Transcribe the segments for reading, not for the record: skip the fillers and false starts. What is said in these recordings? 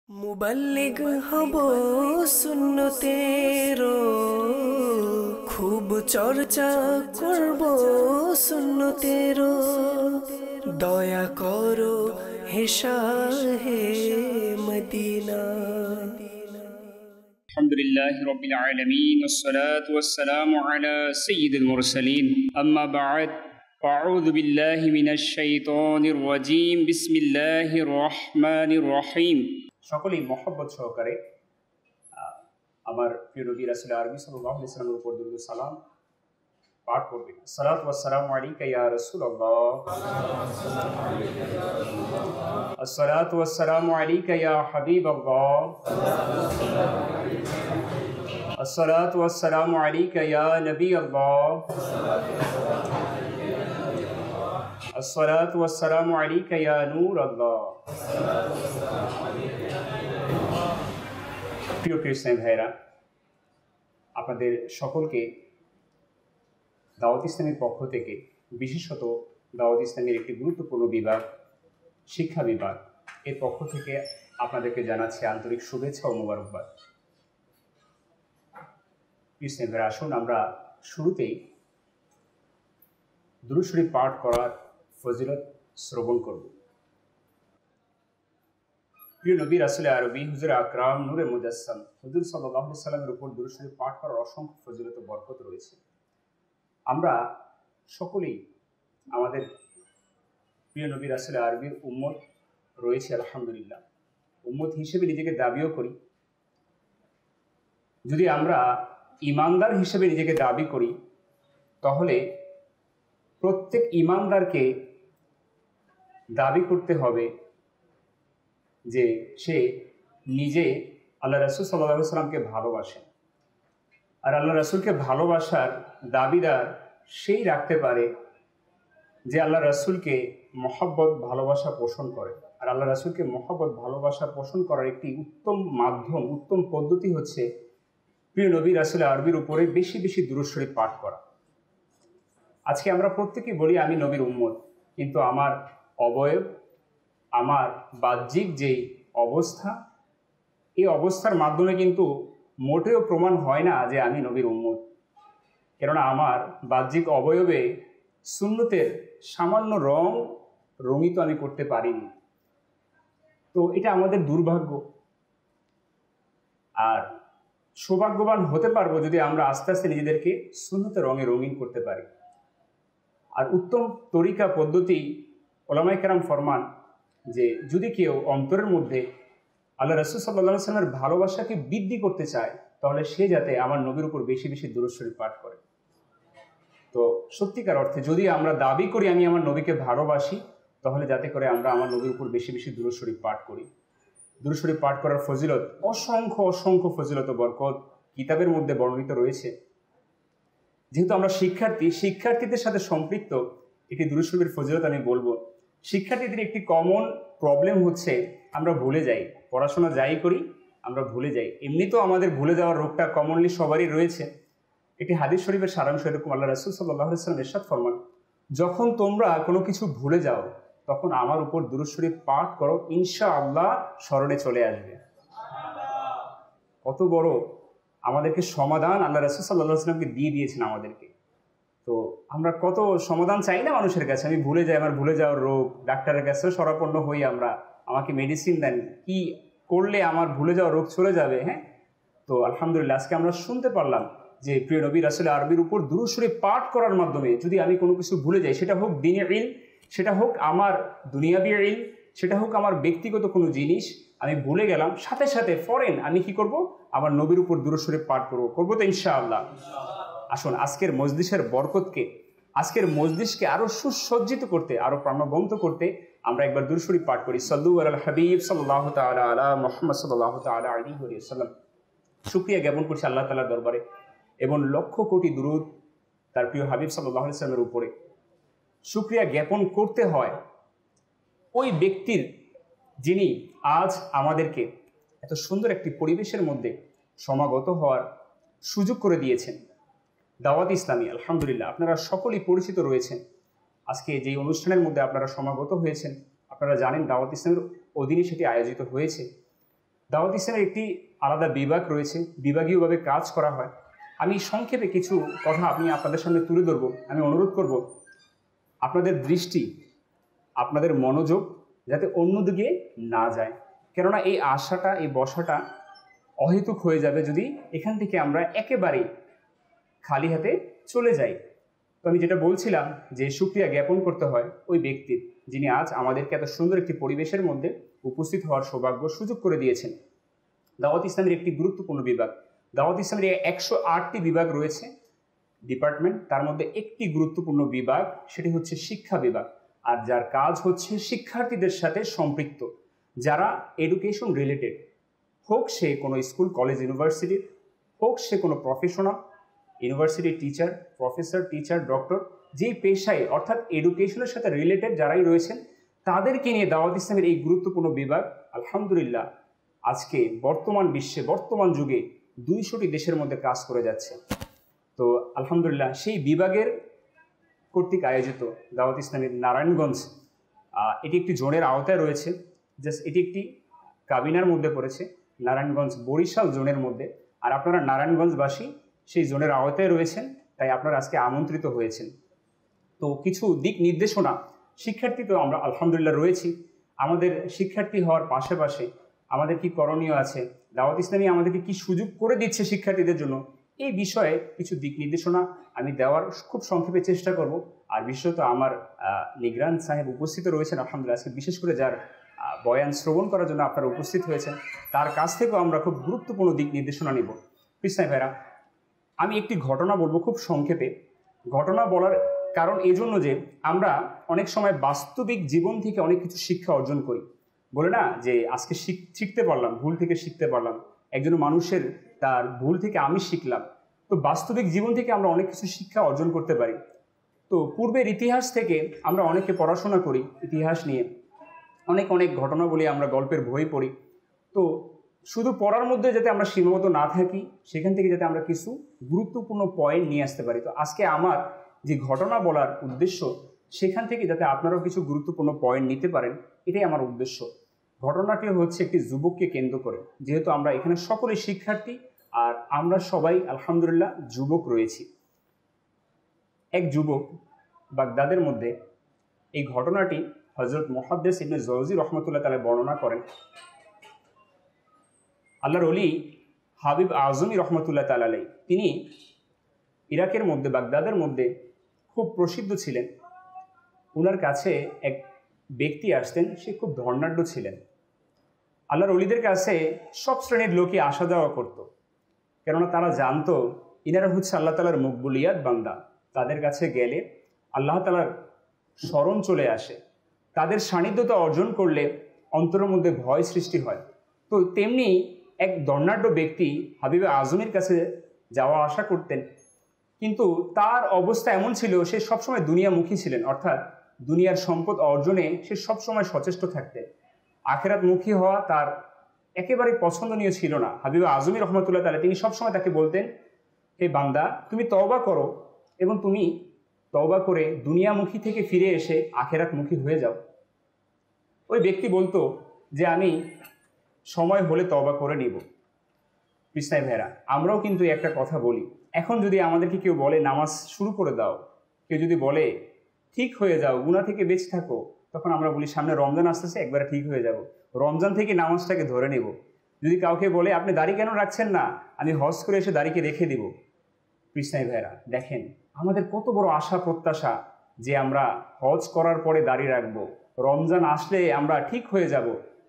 मुबल्लिग hub सुन्नतेरो खूब चर्चा करब सुन्नतेरो दया करो हे शाहे मदीना। अल्हम्दुलिल्लाहि रब्बिल आलमीन वस्सलातु वस्सलामु अला सय्यिदिल मुरसलीन अम्मा बअद अऊज़ु बिल्लाहि मिनश शाइतानिर रजीम बिस्मिल्लाहिर रहमानिर रहीम। সকলেই মহব্বত সহকারে আমার প্রিয় নবী রাসূল আরবি সাল্লাল্লাহু আলাইহি ওয়াসাল্লামের উপর দরুদ ও সালাম পাঠ করবেন। সালাতু ওয়াস সালামু আলাইকা ইয়া রাসূলুল্লাহ, আসসালাতু ওয়াস সালামু আলাইকা ইয়া হাবিবাল্লাহ, আসসালাতু ওয়াস সালামু আলাইকা ইয়া নবিয়াল্লাহ, আসসালাতু ওয়াস সালামু আলাইকা ইয়া নূরাল্লাহ। প্রিয় খ্রিস্টান ভাইরা, আপনাদের সকলকে দাওয়াত ইসলামের পক্ষ থেকে, বিশেষত দাওয়াত ইসলামের একটি গুরুত্বপূর্ণ বিভাগ শিক্ষা বিভাগ এর পক্ষ থেকে আপনাদেরকে জানাচ্ছি আন্তরিক শুভেচ্ছা ও মোবারকবাদ। খ্রিস্টান ভাইরা, আসুন আমরা শুরুতেই দুরূদ শরীফ পাঠ করার ফজিলত শ্রবণ করব। প্রিয় নবী রাসূল আরবি হুজুর আকরাম নূরে মুজাসসাম হুজুর সাল্লাল্লাহু আলাইহি সাল্লামের উপর দুরূদ শরীফ পাঠ করার অসংখ্য ফজিলত ও বরকত রয়েছে। আমরা সকলেই আমাদের প্রিয় নবী রাসূল আরবির উম্মত রয়েছে, আলহামদুলিল্লাহ। উম্মত হিসেবে নিজেকে দাবিও করি। যদি আমরা ঈমানদার হিসেবে নিজেকে দাবি করি, তাহলে প্রত্যেক ঈমানদারকে দাবি করতে হবে যে সে নিজে আল্লাহ রাসূল সাল্লাল্লাহু আলাইহি সাল্লামকে ভালোবাসে। আর আল্লাহ রাসূলকে ভালোবাসার দাবিদার সেই রাখতে পারে যে আল্লাহ রাসূলকে মহব্বত ভালোবাসা পোষণ করে। আর আল্লাহ রাসূলকে মহব্বত ভালোবাসা পোষণ করার একটি উত্তম মাধ্যম, উত্তম পদ্ধতি হচ্ছে প্রিয় নবী রাসূল আরবির উপরে বেশি বেশি দুরূদ শরীফ পাঠ করা। আজকে আমরা প্রত্যেকেই বলি আমি নবীর উম্মত, কিন্তু আমার অবয়ব, আমার বাহ্যিক যেই অবস্থা, এই অবস্থার মাধ্যমে কিন্তু মোটেও প্রমাণ হয় না যে আমি নবীর উম্মত। কেননা আমার বাহ্যিক অবয়বে সুন্নতের সামান্য রঙিত আমি করতে পারিনি। তো এটা আমাদের দুর্ভাগ্য। আর সৌভাগ্যবান হতে পারবো যদি আমরা আস্তে আস্তে নিজেদেরকে সুন্নতের রঙে রঙিন করতে পারি। আর উত্তম তরিকা পদ্ধতি ওলামায়ে কেরাম ফরমান যে যদি কেউ অন্তরের মধ্যে আল্লাহ রাসূল সাল্লাল্লাহু আলাইহি ওয়াসাল্লামের ভালোবাসাকে বৃদ্ধি করতে চায়, তাহলে সে যাতে আমার নবীর উপর বেশি বেশি দুরূদ শরীফ পাঠ করে। তো সত্যিকার অর্থে যদি আমরা দাবি করি আমি আমার নবীকে ভালোবাসি, তাহলে যাতে করে আমরা আমার নবীর উপর বেশি বেশি দুরূদ শরীফ পাঠ করি। দুরূদ শরীফ পাঠ করার ফজিলত অসংখ্য অসংখ্য ফজিলত ও বরকত কিতাবের মধ্যে বর্ণিত রয়েছে। যেহেতু আমরা শিক্ষার্থীদের সাথে সম্পৃক্ত একটি দুরূদ শরীফের ফজিলত আমি বলবো। শিক্ষার্থীদের একটি কমন প্রবলেম হচ্ছে আমরা ভুলে যাই। পড়াশোনা যাই করি আমরা ভুলে যাই। এমনিতেও আমাদের ভুলে যাওয়ার রোগটা কমনলি সবারই রয়েছে। একটি হাদিস শরীফের সারাংশ এরকম, আল্লাহ রাসূল সাল্লাল্লাহু আলাইহি ওয়াসাল্লাম ইরশাদ ফরমান, যখন তোমরা কোনো কিছু ভুলে যাও তখন আমার উপর দুরূদ শরীফ পাঠ করো, ইনশাআল্লাহ স্মরণে চলে আসবে। কত বড় আমাদেরকে সমাধান আল্লাহ রাসূল সাল্লাল্লাহু আলাইহি ওয়াসাল্লামকে দিয়ে দিয়েছেন আমাদেরকে। তো আমরা কত সমাধান চাই না মানুষের কাছে, আমি ভুলে যাই, আমার ভুলে যাওয়ার রোগ, ডাক্তারের কাছেও শরণাপন্ন হই আমরা, আমাকে মেডিসিন দেন, কি করলে আমার ভুলে যাওয়ার রোগ চলে যাবে। হ্যাঁ, তো আলহামদুলিল্লাহ আজকে আমরা শুনতে পারলাম যে প্রিয় নবী রাসূল আরবির উপর দুরূদ শরীফ পাঠ করার মাধ্যমে যদি আমি কোনো কিছু ভুলে যাই, সেটা হোক দ্বীনি ইলম, সেটা হোক আমার দুনিয়াবি ইলম, সেটা হোক আমার ব্যক্তিগত কোনো জিনিস, আমি ভুলে গেলাম, সাথে সাথে ফরেন আমি কি করব, আমার নবীর উপর দুরূদ শরীফ পাঠ করবো তো ইনশাআল্লাহ। আসুন আজকের মজলিসের বরকতকে, আজকের মজলিসকে আরো সুসজ্জিত করতে, আরো প্রাণবন্ত করতে আমরা একবার দুরূদ শরীফ পাঠ করি। সাল্লু আলাল হাবিব সাল্লাল্লাহু তাআলা আলা মুহাম্মদ সাল্লাল্লাহু তাআলা আলাইহি ওয়াসাল্লাম। শুকরিয়া জ্ঞাপন করছি আল্লাহ তাআলার দরবারে এবং লক্ষ কোটি দুরূদ তার প্রিয় হাবিব সাল্লাল্লাহু আলাইহি ওয়াসাল্লামের উপরে। শুকরিয়া জ্ঞাপন করতে হয় ওই ব্যক্তির যিনি আজ আমাদেরকে এত সুন্দর একটি পরিবেশের মধ্যে সমাগত হওয়ার সুযোগ করে দিয়েছেন। দাওয়াত ইসলামী, আলহামদুলিল্লাহ আপনারা সকলেই পরিচিত রয়েছেন। আজকে যেই অনুষ্ঠানের মধ্যে আপনারা সমাগত হয়েছেন, আপনারা জানেন দাওয়াত ইসলামের অধীনে সেটি আয়োজিত হয়েছে। দাওয়াত ইসলামের একটি আলাদা বিভাগ রয়েছে, বিভাগীয়ভাবে কাজ করা হয়। আমি সংক্ষেপে কিছু কথা আপনাদের সামনে তুলে ধরব। আমি অনুরোধ করব আপনাদের দৃষ্টি, আপনাদের মনোযোগ যাতে অন্যদিকে না যায়, কেননা এই আশাটা, এই বসাটা অহেতুক হয়ে যাবে যদি এখান থেকে আমরা একেবারেই খালি হাতে চলে যাই। তো আমি যেটা বলছিলাম যে শুকরিয়া জ্ঞাপন করতে হয় ওই ব্যক্তির, যিনি আজ আমাদেরকে এত সুন্দর একটি পরিবেশের মধ্যে উপস্থিত হওয়ার সৌভাগ্য সুযোগ করে দিয়েছেন। দাওয়াত ইসলামের একটি গুরুত্বপূর্ণ বিভাগ, দাওয়াত ইসলামের 108টি বিভাগ রয়েছে, ডিপার্টমেন্ট। তার মধ্যে একটি গুরুত্বপূর্ণ বিভাগ, সেটি হচ্ছে শিক্ষা বিভাগ, আর যার কাজ হচ্ছে শিক্ষার্থীদের সাথে সম্পৃক্ত, যারা এডুকেশন রিলেটেড, হোক সে কোনো স্কুল কলেজ ইউনিভার্সিটির, হোক সে কোনো professional, university teacher, professor, teacher, doctor, যেই পেশায় অর্থাৎ এডুকেশনের সাথে রিলেটেড যারাই রয়েছেন, তাদেরকে নিয়ে দাওয়াত ইসলামের এই গুরুত্বপূর্ণ বিভাগ আলহামদুলিল্লাহ আজকে বর্তমান বিশ্বে, বর্তমান যুগে 200টি দেশের মধ্যে কাজ করে যাচ্ছে। তো আলহামদুলিল্লাহ সেই বিভাগের কর্তৃক আয়োজিত দাওয়াত ইসলামের নারায়ণগঞ্জ, এটি একটি জোনের আওতায় রয়েছে। জাস্ট এটি একটি কাবিনার মধ্যে পড়েছে, নারায়ণগঞ্জ বরিশাল জোনের মধ্যে। আর আপনারা নারায়ণগঞ্জবাসী সেই জোনের আওতায় রয়েছেন, তাই আপনারা আজকে আমন্ত্রিত হয়েছেন। তো কিছু দিক নির্দেশনা, শিক্ষার্থী তো আমরা আলহামদুলিল্লাহ রয়েছি, আমাদের শিক্ষার্থী হওয়ার পাশাপাশি আমাদের কি করণীয় আছে, দাওয়াত ইসলামী আমাদেরকে কি সুযোগ করে দিচ্ছে শিক্ষার্থীদের জন্য, এই বিষয়ে কিছু দিক নির্দেশনা আমি দেওয়ার খুব সংক্ষেপে চেষ্টা করব। আর বিশেষত আমার নিগরান সাহেব উপস্থিত রয়েছেন আলহামদুলিল্লাহ, আজকে বিশেষ করে যার বয়ান শ্রবণ করার জন্য আপনারা উপস্থিত হয়েছেন, তার কাছ থেকেও আমরা খুব গুরুত্বপূর্ণ দিক নির্দেশনা নিব। কৃষ্ণাই ভাইরা, আমি একটি ঘটনা বলবো খুব সংক্ষেপে। ঘটনা বলার কারণ এই জন্য যে আমরা অনেক সময় বাস্তবিক জীবন থেকে অনেক কিছু শিক্ষা অর্জন করি, বলে না যে আজকে শিখতে পারলাম, ভুল থেকে শিখতে পারলাম, একজন মানুষের তার ভুল থেকে আমি শিখলাম। তো বাস্তবিক জীবন থেকে আমরা অনেক কিছু শিক্ষা অর্জন করতে পারি। তো পূর্বের ইতিহাস থেকে আমরা অনেকে পড়াশোনা করি, ইতিহাস নিয়ে অনেক অনেক ঘটনাবলী আমরা গল্পের বই পড়ি। তো শুধু পড়ার মধ্যে যাতে আমরা সীমাবদ্ধ না থাকি, সেখান থেকে যাতে আমরা কিছু গুরুত্বপূর্ণ পয়েন্ট নিয়ে আসতে পারি। তো আজকে আমার যে ঘটনা বলার উদ্দেশ্য, সেখান থেকে যাতে আপনারাও কিছু গুরুত্বপূর্ণ পয়েন্ট নিতে পারেন, এটাই আমার উদ্দেশ্য। ঘটনাটি হচ্ছে একটি যুবককে কেন্দ্র করে, যেহেতু আমরা এখানে সকলে শিক্ষার্থী আর আমরা সবাই আলহামদুলিল্লাহ যুবক রয়েছি। এক যুবক বাগদাদের মধ্যে, এই ঘটনাটি হযরত মুহাদ্দিস ইবনে জাওজি রহমতুল্লাহ তাআলা বর্ণনা করেন। আল্লাহর ওলি হাবিব আজমি রহমতুল্লাহ তাআলা আলাইহি, তিনি ইরাকের মধ্যে, বাগদাদের মধ্যে খুব প্রসিদ্ধ ছিলেন। ওনার কাছে এক ব্যক্তি আসতেন, সে খুব ধর্নাঢ্য ছিলেন। আল্লাহর ওলিদের কাছে সব শ্রেণীর লোকই আসা যাওয়া করত, কেননা তারা জানতো ইনারা হচ্ছে আল্লাহ তাআলার মকবুলিয়াত বান্দা। তাদের কাছে গেলে আল্লাহ তাআলার স্মরণ চলে আসে, তাদের সান্নিধ্যতা অর্জন করলে অন্তরের মধ্যে ভয় সৃষ্টি হয়। তো তেমনি এক ধর্নাঢ্য ব্যক্তি হাবিবে আজমির কাছে যাওয়া আসা করতেন, কিন্তু তার অবস্থা এমন ছিল, সে সবসময় দুনিয়ামুখী ছিলেন, অর্থাৎ দুনিয়ার সম্পদ অর্জনে সে সবসময় সচেষ্ট থাকতেন। আখেরাতমুখী হওয়া তার একেবারেই পছন্দনীয় ছিল না। হাবিব আজমি রহমতুল্লাহ তাআলা তিনি সবসময় তাকে বলতেন, হে বান্দা, তুমি তওবা করো এবং তুমি তওবা করে দুনিয়ামুখী থেকে ফিরে এসে আখেরাতমুখী হয়ে যাও। ওই ব্যক্তি বলতো যে আমি সময় হলে তওবা করে নিব। কৃষ্ণাই ভাইরা, আমরাও কিন্তু একটা কথা বলি, এখন যদি আমাদেরকে কেউ বলে নামাজ শুরু করে দাও, কেউ যদি বলে ঠিক হয়ে যাও, গুনাহ থেকে বেঁচে থাকো, তখন আমরা বলি সামনে রমজান আসতেছে, একবারে ঠিক হয়ে যাব, রমজান থেকে নামাজটাকে ধরে নেব। যদি কাউকে বলে আপনি দাড়ি কেন রাখছেন না, আমি হজ করে এসে দাড়িকে রেখে দিব। কৃষ্ণাই ভাইরা, দেখেন আমাদের কত বড় আশা প্রত্যাশা যে আমরা হজ করার পরে দাড়ি রাখবো, রমজান আসলে আমরা ঠিক হয়ে যাব।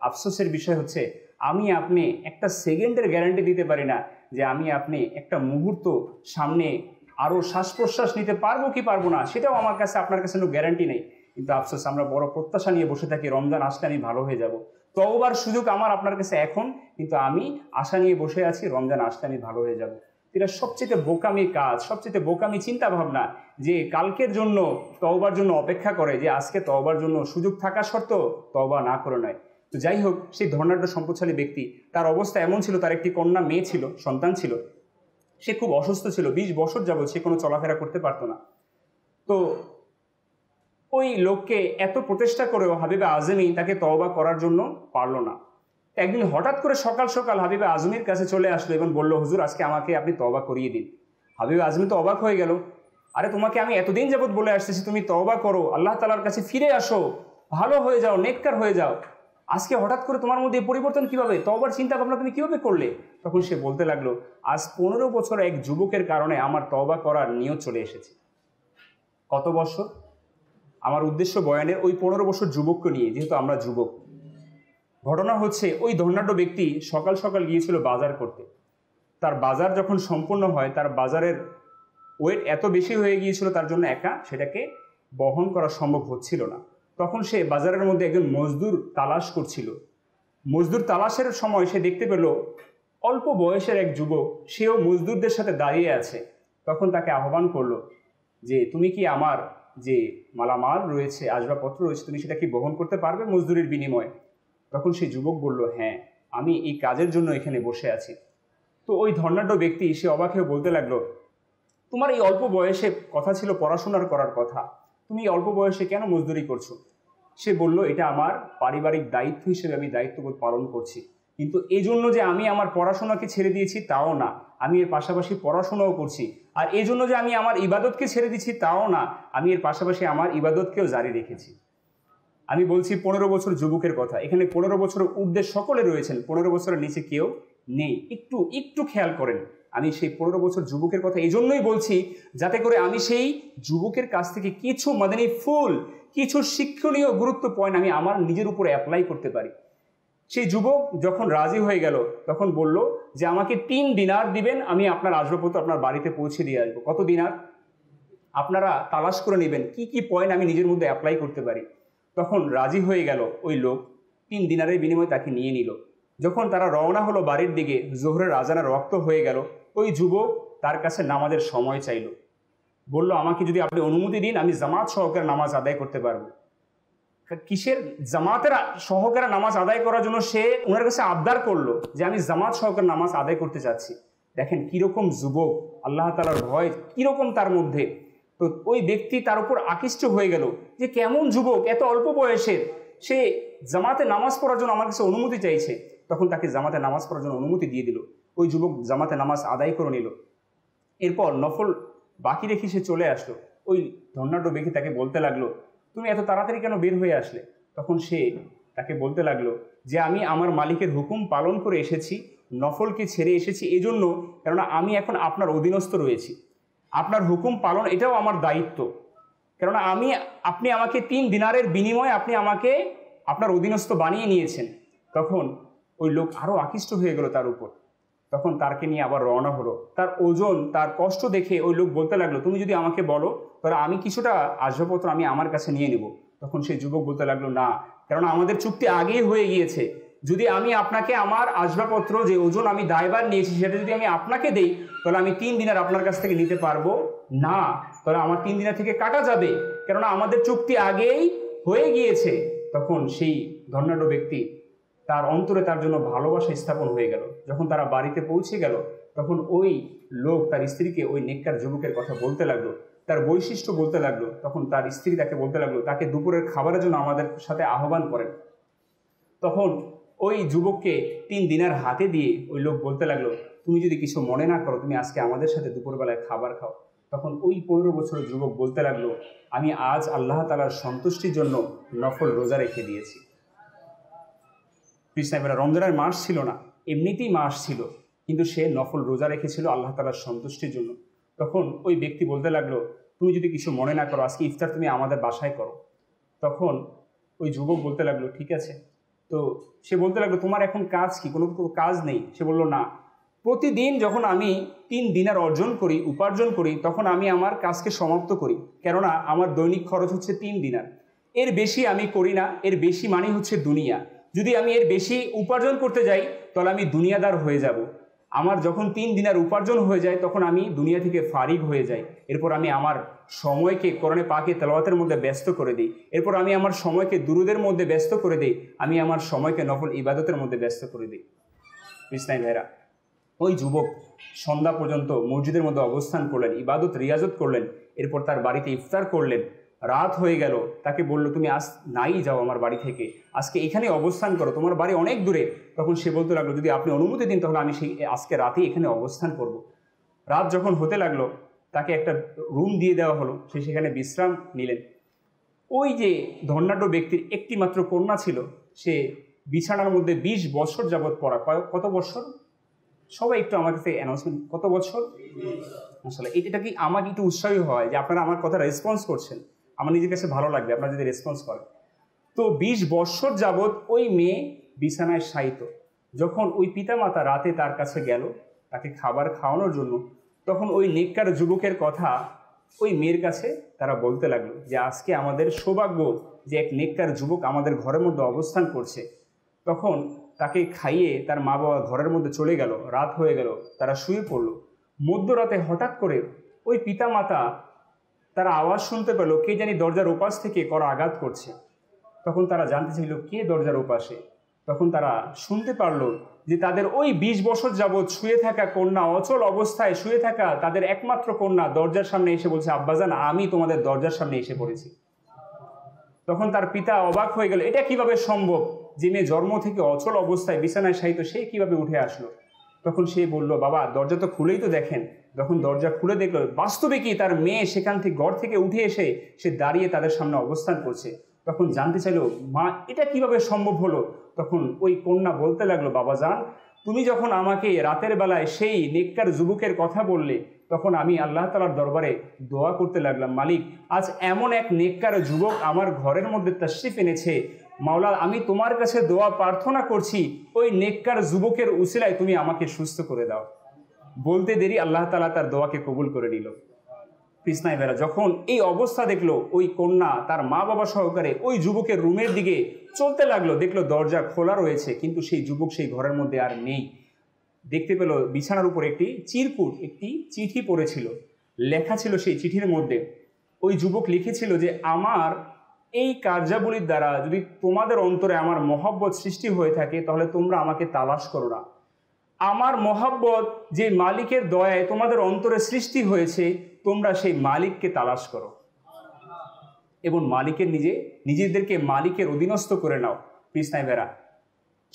আফসোসের বিষয় হচ্ছে আমি আপনি একটা সেকেন্ডের গ্যারান্টি দিতে পারি না যে আমি আপনি একটা মুহূর্ত সামনে আরও শ্বাস প্রশ্বাস নিতে পারবো কি পারবো না, সেটাও আমার কাছে আপনার কাছে কোনো গ্যারান্টি নেই। কিন্তু আফসোস আমরা বড় প্রত্যাশা নিয়ে বসে থাকি, রমজান আসলে আমি ভালো হয়ে যাব। তওবার সুযোগ আমার আপনার কাছে এখন, কিন্তু আমি আশা নিয়ে বসে আছি রমজান আসলে আমি ভালো হয়ে যাব। এটা সবচেয়ে বোকামি কাজ, সবচেয়ে বোকামি চিন্তা ভাবনা, যে কালকের জন্য তওবার জন্য অপেক্ষা করে, যে আজকে তওবার জন্য সুযোগ থাকা সত্ত্বেও তওবা না করে নেয়। তো যাই হোক, সেই ধর্নাঢ্য সম্পদশালী ব্যক্তি, তার অবস্থা এমন ছিল, তার একটি কন্যা মেয়ে ছিল, সন্তান ছিল, সে খুব অসুস্থ ছিল, 20 বছর যাবৎ সে কোনো চলাফেরা করতে পারতো না। তো ওই লোককে এত প্রচেষ্টা করেও হাবিবে আজমি তাকে তওবা করার জন্য পারল না। একদিন হঠাৎ করে সকাল সকাল হাবিবে আজমির কাছে চলে আসলো এবং বলল, হুজুর আজকে আমাকে আপনি তওবা করিয়ে দিন। হাবিবে আজমি তো অবাক হয়ে গেল, আরে তোমাকে আমি এতদিন যাবত বলে আসতেছি তুমি তওবা করো, আল্লাহ তাআলার কাছে ফিরে আসো, ভালো হয়ে যাও, নেককার হয়ে যাও, আজকে হঠাৎ করে তোমার মধ্যে পরিবর্তন কিভাবে, তওবার চিন্তা ভাবনা তুমি কিভাবে করলে? তখন সে বলতে লাগলো, আজ 15 বছর এক যুবকের কারণে আমার তওবা করার নিয়ত চলে এসেছে। কত বছর? আমার উদ্দেশ্য বয়ানের ওই 15 বছর যুবককে নিয়ে, যেহেতু আমরা যুবক। ঘটনা হচ্ছে, ওই ধনাঢ্য ব্যক্তি সকাল সকাল গিয়েছিল বাজার করতে। তার বাজার যখন সম্পূর্ণ হয়, তার বাজারের ওয়েট এত বেশি হয়ে গিয়েছিল, তার জন্য একা সেটাকে বহন করা সম্ভব হচ্ছিল না। তখন সে বাজারের মধ্যে একজন মজদুর তালাশ করছিল। মজদুর তালাশের সময় সে দেখতে পেল অল্প বয়সের এক যুবক, সেও মজদুরদের সাথে দাঁড়িয়ে আছে। তখন তাকে আহ্বান করলো যে, তুমি কি আমার যে মালামাল রয়েছে, আসবাবপত্র রয়েছে, তুমি সেটা কি বহন করতে পারবে মজদুরির বিনিময়ে? তখন সেই যুবক বলল, হ্যাঁ, আমি এই কাজের জন্য এখানে বসে আছি। তো ওই ধনাঢ্য ব্যক্তি সে অবাক হয়ে বলতে লাগলো, তোমার এই অল্প বয়সে কথা ছিল পড়াশোনার করার কথা, তুমি এই অল্প বয়সে কেন মজদুরি করছো? সে বলল, এটা আমার পারিবারিক দায়িত্ব হিসেবে আমি দায়িত্ববোধ পালন করছি, কিন্তু এই জন্য যে আমি আমার পড়াশোনাকে ছেড়ে দিয়েছি তাও না, আমি এর পাশাপাশি পড়াশোনাও করছি। আর এই জন্য যে আমি আমার ইবাদতকে ছেড়ে দিচ্ছি তাও না, আমি এর পাশাপাশি আমার ইবাদতকেও জারি রেখেছি। আমি বলছি 15 বছর যুবকের কথা, এখানে 15 বছরের ঊর্ধ্বে সকলে রয়েছেন, 15 বছরের নিচে কেউ নেই। একটু খেয়াল করেন, আমি সেই 15 বছর যুবকের কথা এই জন্যই বলছি, যাতে করে আমি সেই যুবকের কাছ থেকে কিছু মাদানী ফুল, কিছু শিক্ষণীয় গুরুত্ব পয়েন্ট আমি আমার নিজের উপরে অ্যাপ্লাই করতে পারি। সেই যুবক যখন রাজি হয়ে গেল, তখন বলল যে, আমাকে 3 দিনার দিবেন, আমি আপনার আসবাবপত্র আপনার বাড়িতে পৌঁছে দিয়ে আসবো। কত দিনার? আপনারা তালাশ করে নেবেন কি কি পয়েন্ট আমি নিজের মধ্যে অ্যাপ্লাই করতে পারি। তখন রাজি হয়ে গেল ওই লোক, 3 দিনারের বিনিময়ে তাকে নিয়ে নিল। যখন তারা রওনা হলো বাড়ির দিকে, জোহরের আজানের রক্ত হয়ে গেল। ওই যুবক তার কাছে নামাজের সময় চাইল, বলল, আমাকে যদি আপনি অনুমতি দিন, আমি জামাত সহকারে নামাজ আদায় করতে পারবো। কিসের জামাতের সহকারে নামাজ আদায় করার জন্য সে ওনার কাছে আবদার করলো যে, আমি জামাত সহকারে নামাজ আদায় করতে চাচ্ছি। দেখেন কিরকম যুবক, আল্লাহ তাআলার ভয় কিরকম তার মধ্যে। তো ওই ব্যক্তি তার উপর আকৃষ্ট হয়ে গেল যে, কেমন যুবক, এত অল্প বয়সের, সে জামাতে নামাজ পড়ার জন্য আমার কাছে অনুমতি চাইছে। তখন তাকে জামাতে নামাজ পড়ার জন্য অনুমতি দিয়ে দিল। ওই যুবক জামাতে নামাজ আদায় করে নিল। এরপর নফল বাকি রেখে সে চলে আসলো। ওই ধনাঢ্য ব্যক্তি তাকে বলতে লাগলো, তুমি এত তাড়াতাড়ি কেন বের হয়ে আসলে? তখন সে তাকে বলতে লাগলো যে, আমি আমার মালিকের হুকুম পালন করে এসেছি, নফলকে ছেড়ে এসেছি এজন্য, কেননা আমি এখন আপনার অধীনস্থ রয়েছি, আপনার হুকুম পালন এটাও আমার দায়িত্ব। কেননা আপনি আমাকে 3 দিনারের বিনিময়ে আপনি আমাকে আপনার অধীনস্থ বানিয়ে নিয়েছেন। তখন ওই লোক আরও আকৃষ্ট হয়ে গেল তার উপর। তখন তারকে নিয়ে আবার রওনা হলো। তার ওজন, তার কষ্ট দেখে ওই লোক বলতে লাগলো, তুমি যদি আমাকে বলো তাহলে আমি কিছুটা আসবাবপত্র আমি আমার কাছে নিয়ে নেব। তখন সেই যুবক বলতে লাগলো, না, কারণ আমাদের চুক্তি আগেই হয়ে গিয়েছে, যদি আমি আপনাকে আমার আসবাবপত্র যে ওজন আমি দায়ভার নিয়েছি সেটা যদি আমি আপনাকে দেই, তাহলে আমি 3 দিনার আপনার কাছ থেকে নিতে পারবো না, তাহলে আমার 3 দিনার থেকে কাটা যাবে, কেননা আমাদের চুক্তি আগেই হয়ে গিয়েছে। তখন সেই ধনাঢ্য ব্যক্তি তার অন্তরে তার জন্য ভালোবাসা স্থাপন হয়ে গেল। যখন তারা বাড়িতে পৌঁছে গেল, তখন ওই লোক তার স্ত্রীকে ওই নেককার যুবকের কথা বলতে লাগলো, তার বৈশিষ্ট্য বলতে লাগলো। তখন তার স্ত্রী তাকে বলতে লাগলো, তাকে দুপুরের খাবারের জন্য আমাদের সাথে আহ্বান করেন। তখন ওই যুবককে 3 দিনার হাতে দিয়ে ওই লোক বলতে লাগলো, তুমি যদি কিছু মনে না করো, তুমি আজকে আমাদের সাথে দুপুরবেলায় খাবার খাও। তখন ওই 15 বছরের যুবক বলতে লাগলো, আমি আজ আল্লাহ তাআলার সন্তুষ্টির জন্য নফল রোজা রেখে দিয়েছি। কৃষ্ণাবেলা রমজানের মাস ছিল না, এমনিতেই মাস ছিল, কিন্তু সে নফল রোজা রেখেছিল আল্লাহ তাআলার সন্তুষ্টির জন্য। তখন ওই ব্যক্তি বলতে লাগলো, তুমি যদি কিছু মনে না করো, আজকে ইফতার তুমি আমাদের বাসায় করো। তখন ওই যুবক বলতে লাগলো, ঠিক আছে। তো সে বলতে লাগলো, তোমার এখন কাজ কি? কোনো কাজ নেই। সে বলল, না, প্রতিদিন যখন আমি 3 দিনার উপার্জন করি, তখন আমি আমার কাজকে সমাপ্ত করি, কেননা আমার দৈনিক খরচ হচ্ছে 3 দিনার, এর বেশি আমি করি না। এর বেশি মানে হচ্ছে দুনিয়া। যদি আমি এর বেশি উপার্জন করতে যাই তাহলে আমি দুনিয়াদার হয়ে যাব। আমার যখন 3 দিনার উপার্জন হয়ে যায় তখন আমি দুনিয়া থেকে ফারিগ হয়ে যাই। এরপর আমি আমার সময়কে কোরআনে পাকে তেলাওয়াতের মধ্যে ব্যস্ত করে দিই। এরপর আমি আমার সময়কে দুরুদের মধ্যে ব্যস্ত করে দিই। আমি আমার সময়কে নফল ইবাদতের মধ্যে ব্যস্ত করে দিই। কৃষ্ণাই ভাইরা, ওই যুবক সন্ধ্যা পর্যন্ত মসজিদের মধ্যে অবস্থান করলেন, ইবাদত রিয়াজত করলেন। এরপর তার বাড়িতে ইফতার করলেন। রাত হয়ে গেল। তাকে বলল, তুমি আজ নাই যাও আমার বাড়ি থেকে, আজকে এখানে অবস্থান করো, তোমার বাড়ি অনেক দূরে। তখন সে বলতে লাগলো, যদি আপনি অনুমতি দিন তাহলে আমি সেই আজকে রাতেই এখানে অবস্থান করব। রাত যখন হতে লাগলো তাকে একটা রুম দিয়ে দেওয়া হলো, সে সেখানে বিশ্রাম নিলেন। ওই যে ধনাঢ্য ব্যক্তির একটি মাত্র কন্যা ছিল, সে বিছানার মধ্যে 20 বছর যাবৎ পড়া। কত বছর? সবাই একটু আমার কাছে অ্যানাউন্সমেন্ট, কত বছর? আসলে এটা কি আমাকে একটু উৎসাহী হয় যে আপনারা আমার কথা রেসপন্স করছেন, আমার নিজের কাছে ভালো লাগবে আপনারা যদি রেসপন্স করেন। তো 20 বছর যাবৎ ওই মেয়ে বিছানায় শায়িত। যখন ওই পিতামাতা রাতে তার কাছে গেল তাকে খাবার খাওয়ানোর জন্য, তখন ওই নেককার যুবকের কথা ওই মেয়ের কাছে তারা বলতে লাগলো যে আজকে আমাদের সৌভাগ্য যে এক নেককার যুবক আমাদের ঘরের মধ্যে অবস্থান করছে। তখন তাকে খাইয়ে তার মা বাবা ঘরের মধ্যে চলে গেল, রাত হয়ে গেল, তারা শুয়ে পড়ল। মধ্যরাতে হঠাৎ করে ওই পিতামাতা তারা আওয়াজ শুনতে পেল কে জানি দরজার ওপাশ থেকে করা আঘাত করছে। তখন তারা জানতে চাইল কে দরজার ওপাশে। তখন তারা শুনতে পারলো যে তাদের ওই 20 বছর যাবৎ শুয়ে থাকা কন্যা, অচল অবস্থায় শুয়ে থাকা তাদের একমাত্র কন্যা দরজার সামনে এসে বলছে, আব্বাজান আমি তোমাদের দরজার সামনে এসে পড়েছি। তখন তার পিতা অবাক হয়ে গেল, এটা কিভাবে সম্ভব? যে মেয়ে জন্ম থেকে অচল অবস্থায় বিছানায় শায়িত, সে কিভাবে উঠে আসলো? তখন সে বলল, বাবা দরজা তো খুলেই তো দেখেন। যখন দরজা খুলে দেখলো বাস্তবে কি তার মেয়ে সেখান থেকে ঘর থেকে উঠে এসে সে দাঁড়িয়ে তাদের সামনে অবস্থান করছে। তখন জানতে চাইলো, মা এটা কিভাবে সম্ভব হলো? তখন ওই কন্যা বলতে লাগলো, বাবাজান তুমি যখন আমাকে রাতের বেলায় সেই নেককার যুবকের কথা বললে, তখন আমি আল্লাহ তাআলার দরবারে দোয়া করতে লাগলাম, মালিক আজ এমন এক নেককার যুবক আমার ঘরের মধ্যে তাশরিফ এনেছে, মাওলা আমি তোমার কাছে দোয়া প্রার্থনা করছি ওই নেককার যুবকের উসিলায় তুমি আমাকে সুস্থ করে দাও। বলতে দেরি আল্লাহ তাআলা তার দোয়াকে কবুল করে নিল। কৃষ্ণাই বেলা যখন এই অবস্থা দেখলো, ওই কন্যা তার মা বাবা সহকারে ওই যুবকের রুমের দিকে চলতে লাগলো, দেখলো দরজা খোলা রয়েছে কিন্তু সেই যুবক সেই ঘরের মধ্যে আর নেই। দেখতে পেল বিছানার উপর একটি চিরকুট, একটি চিঠি পড়েছিল। লেখা ছিল সেই চিঠির মধ্যে, ওই যুবক লিখেছিল যে আমার এই কার্যাবলীর দ্বারা যদি তোমাদের অন্তরে আমার মহব্বত সৃষ্টি হয়ে থাকে তাহলে তোমরা আমাকে তালাশ করো না। আমার মহব্বত যে মালিকের দয়ায় তোমাদের অন্তরে সৃষ্টি হয়েছে, তোমরা সেই মালিককে তালাশ করো এবং মালিকের নিজেদেরকে মালিকের অধীনস্থ করে নাও। কৃষ্ণাই বেরা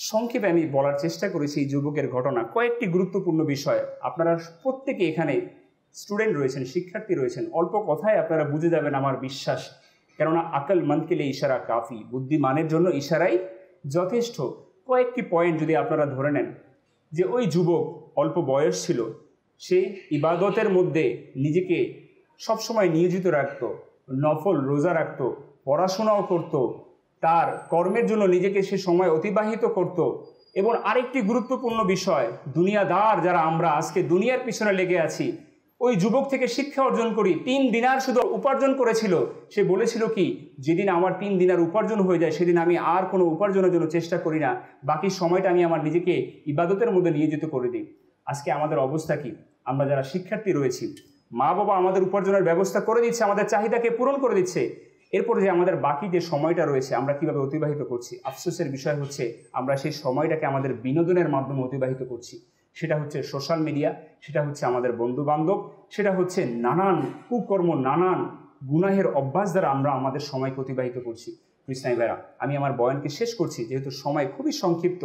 সংক্ষেপে আমি বলার চেষ্টা করেছি এই যুবকের ঘটনা, কয়েকটি গুরুত্বপূর্ণ বিষয়। আপনারা প্রত্যেকে এখানে স্টুডেন্ট রয়েছেন, শিক্ষার্থী রয়েছেন, অল্প কথায় আপনারা বুঝে যাবেন আমার বিশ্বাস। কেননা আকল মনকেলে ইশারা কাফি, বুদ্ধিমানের জন্য ইশারাই যথেষ্ট। কয়েকটি পয়েন্ট যদি আপনারা ধরে নেন, যে ওই যুবক অল্প বয়স ছিল, সে ইবাদতের মধ্যে নিজেকে সবসময় নিয়োজিত রাখত, নফল রোজা রাখত, পড়াশোনাও করত, তার কর্মের জন্য নিজেকে সে সময় অতিবাহিত করত। এবং আরেকটি গুরুত্বপূর্ণ বিষয়, দুনিয়াদার যারা আমরা আজকে দুনিয়ার পিছনে লেগে আছি, ওই যুবক থেকে শিক্ষা অর্জন করি। 3 দিনার শুধু উপার্জন করেছিল। সে বলেছিল কি, যেদিন আমার 3 দিনার উপার্জন হয়ে যায় সেদিন আমি আর কোনো উপার্জনের জন্য চেষ্টা করি না, বাকি সময়টা আমি আমার নিজেকে ইবাদতের মধ্যে নিয়োজিত করে দিই। আজকে আমাদের অবস্থা কি? আমরা যারা শিক্ষার্থী রয়েছি, মা বাবা আমাদের উপার্জনের ব্যবস্থা করে দিচ্ছে, আমাদের চাহিদাকে পূরণ করে দিচ্ছে, এরপর যে আমাদের বাকি যে সময়টা রয়েছে আমরা কিভাবে অতিবাহিত করছি? আফসোসের বিষয় হচ্ছে আমরা সেই সময়টাকে আমাদের বিনোদনের মাধ্যমে অতিবাহিত করছি। সেটা হচ্ছে সোশ্যাল মিডিয়া, সেটা হচ্ছে আমাদের বন্ধু বান্ধব, সেটা হচ্ছে নানান কুকর্ম, নানান গুনাহের অভ্যাস দ্বারা আমরা আমাদের সময়কে অতিবাহিত করছি। কৃষ্ণাই ভাইরা, আমি আমার বয়ানকে শেষ করছি যেহেতু সময় খুবই সংক্ষিপ্ত।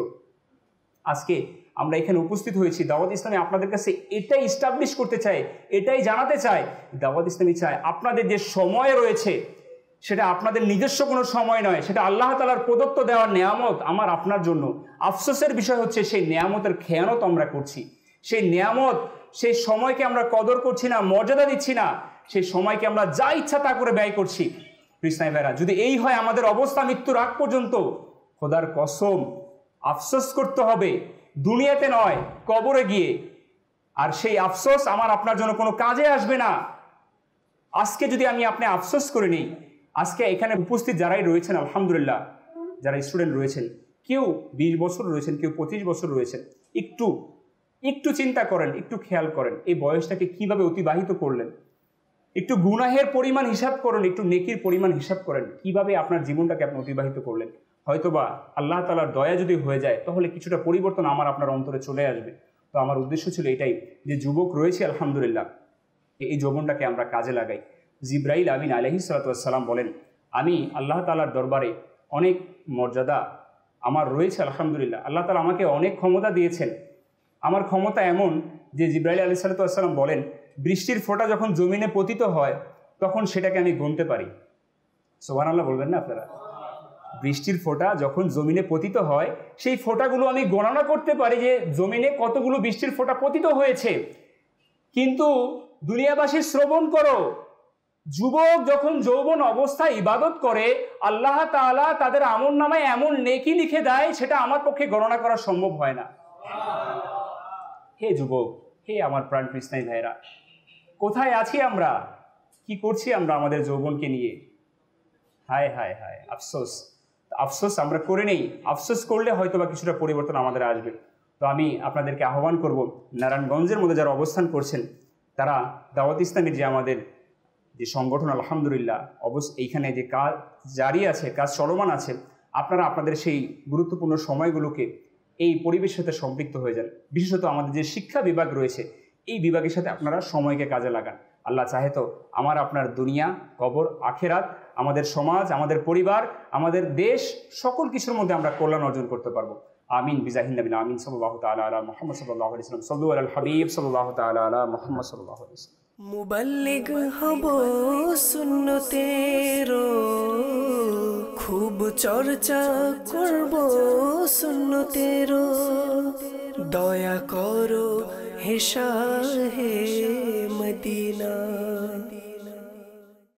আজকে আমরা এখানে উপস্থিত হয়েছি, দাওয়াত ইসলামী আপনাদের কাছে এটাই ইস্টাবলিশ করতে চায়, এটাই জানাতে চায়, দাওয়াত ইসলামী চায় আপনাদের যে সময় রয়েছে সেটা আপনাদের নিজস্ব কোনো সময় নয়, সেটা আল্লাহ তাআলার প্রদত্ত দেওয়ার নেয়ামত আমার আপনার জন্য। আফসোসের বিষয় হচ্ছে সেই নেয়ামতের খেয়ানত আমরা করছি, সেই নেয়ামত, সেই সময়কে আমরা কদর করছি না, মর্যাদা দিচ্ছি না, সেই সময়কে আমরা যা ইচ্ছা তা করে ব্যয় করছি। কৃষ্ণাই ভাইরা, যদি এই হয় আমাদের অবস্থা মৃত্যুর আগ পর্যন্ত, খোদার কসম আফসোস করতে হবে, দুনিয়াতে নয় কবরে গিয়ে। আর সেই আফসোস আমার আপনার জন্য কোনো কাজে আসবে না। আজকে যদি আমি আপনি আফসোস করে নিই, আজকে এখানে উপস্থিত যারাই রয়েছেন আলহামদুলিল্লাহ, যারা স্টুডেন্ট রয়েছেন, কেউ 20 বছর রয়েছেন, কেউ 25 বছর রয়েছেন, একটু চিন্তা করেন, একটু খেয়াল করেন এই বয়সটাকে কিভাবে অতিবাহিত করলেন। একটু গুনাহের পরিমাণ হিসাব করেন, একটু নেকির পরিমাণ হিসাব করেন, কিভাবে আপনার জীবনটাকে আপনি অতিবাহিত করলেন। হয়তোবা আল্লাহ তাআলার দয়া যদি হয়ে যায় তাহলে কিছুটা পরিবর্তন আমার আপনার অন্তরে চলে আসবে। তো আমার উদ্দেশ্য ছিল এটাই, যে যুবক রয়েছে আলহামদুলিল্লাহ, এই যৌবনটাকে আমরা কাজে লাগাই। জিবরাইল আমিন আলাইহিস সালাতু ওয়াস সালাম বলেন, আমি আল্লাহ তাআলার দরবারে অনেক মর্যাদা আমার রয়েছে আলহামদুলিল্লাহ। আল্লাহ তাআলা আমাকে অনেক ক্ষমতা দিয়েছেন। আমার ক্ষমতা এমন যে জিবরাইল আলাইহিস সালাম বলেন, বৃষ্টির ফোঁটা যখন জমিনে পতিত হয় তখন সেটাকে আমি গুনতে পারি। সুবহানাল্লাহ বলবেন না আপনারা? বৃষ্টির ফোঁটা যখন জমিনে পতিত হয় সেই ফোঁটাগুলো আমি গণনা করতে পারি যে জমিনে কতগুলো বৃষ্টির ফোঁটা পতিত হয়েছে। কিন্তু দুনিয়াবাসী শ্রবণ করো, যুবক যখন যৌবন অবস্থায় ইবাদত করে আল্লাহ তাআলা তাদের আমলনামায় এমন নেকি লিখে দেয় সেটা আমার পক্ষে গণনা করা সম্ভব হয় না। হে যুবক, হে আমার প্রাণ কৃষ্ণাই ভাইরা, কোথায় আছি আমরা? কি করছি আমরা আমাদের যৌবনকে নিয়ে? হায় হায় হায়, আফসোস। আফসোস আমরা করে নেই। আফসোস করলে হয়তো বা কিছুটা পরিবর্তন আমাদের আসবে। তো আমি আপনাদেরকে আহ্বান করব, নারায়ণগঞ্জের মধ্যে যারা অবস্থান করছেন তারা দাওয়াত ইসলামের যে আমাদের যে সংগঠন আলহামদুলিল্লাহ এইখানে যে কাজ জারি আছে, কাজ চলমান আছে, আপনারা আপনাদের সেই গুরুত্বপূর্ণ সময়গুলোকে এই পরিবেশের সাথে সম্পৃক্ত হয়ে যান। বিশেষত আমাদের যে শিক্ষা বিভাগ রয়েছে এই বিভাগের সাথে আপনারা সময়কে কাজে লাগান। আল্লাহ চাহে তো আমার আপনার দুনিয়া, কবর, আখেরাত, আমাদের সমাজ, আমাদের পরিবার, আমাদের দেশ, সকল কিছুর মধ্যে আমরা কল্যাণ অর্জন করতে পারবো। আমিন বিজাহিন নবীনা আমিন সাল্লাল্লাহু তাআলা আলা মুহাম্মদ সাল্লাল্লাহু আলাইহি ওয়াসাল্লাম সাল্লু আলাল হাবিব সাল্লাল্লাহু তাআলা আলা মুহাম্মদ সাল্লাল্লাহু আলাইহি ওয়াসাল্লাম। মুবাল্লিগ হব সুন্নতেরো, খুব চর্চা করব সুন্নতেরো। দয়া করো হে শাহে মদিনা।